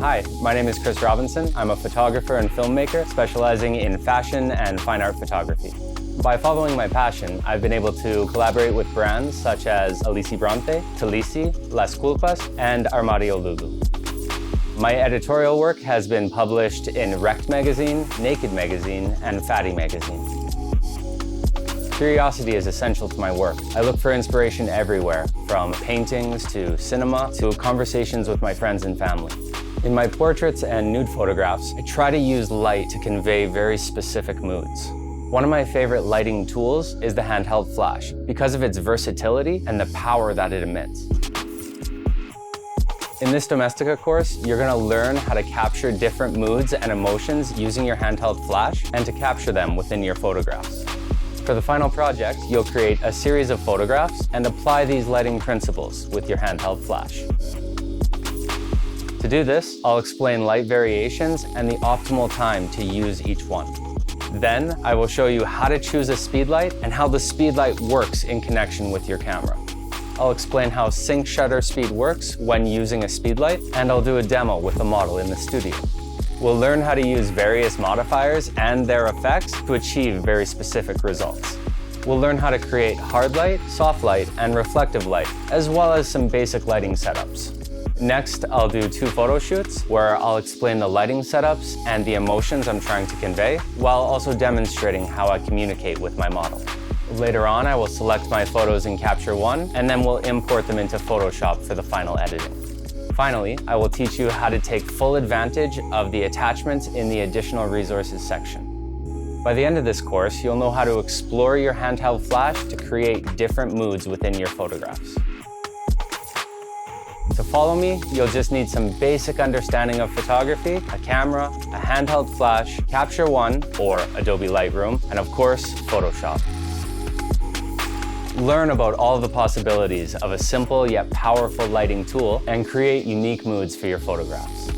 Hi, my name is Chris Robinson. I'm a photographer and filmmaker specializing in fashion and fine art photography. By following my passion, I've been able to collaborate with brands such as Alici Bronte, Talisi, Las Culpas, and Armadio Lulu. My editorial work has been published in Rect magazine, Naked magazine, and Fatty magazine. Curiosity is essential to my work. I look for inspiration everywhere, from paintings to cinema to conversations with my friends and family. In my portraits and nude photographs, I try to use light to convey very specific moods. One of my favorite lighting tools is the handheld flash because of its versatility and the power that it emits. In this Domestika course, you're going to learn how to capture different moods and emotions using your handheld flash and to capture them within your photographs. For the final project, you'll create a series of photographs and apply these lighting principles with your handheld flash. To do this, I'll explain light variations and the optimal time to use each one. Then, I will show you how to choose a speedlight and how the speedlight works in connection with your camera. I'll explain how sync shutter speed works when using a speedlight, and I'll do a demo with a model in the studio. We'll learn how to use various modifiers and their effects to achieve very specific results. We'll learn how to create hard light, soft light, and reflective light, as well as some basic lighting setups. Next, I'll do 2 photo shoots where I'll explain the lighting setups and the emotions I'm trying to convey, while also demonstrating how I communicate with my model. Later on, I will select my photos in Capture One, and then we'll import them into Photoshop for the final editing. Finally, I will teach you how to take full advantage of the attachments in the Additional Resources section. By the end of this course, you'll know how to explore your handheld flash to create different moods within your photographs. To follow me, you'll just need some basic understanding of photography, a camera, a handheld flash, Capture One or Adobe Lightroom, and of course, Photoshop. Learn about all the possibilities of a simple yet powerful lighting tool and create unique moods for your photographs.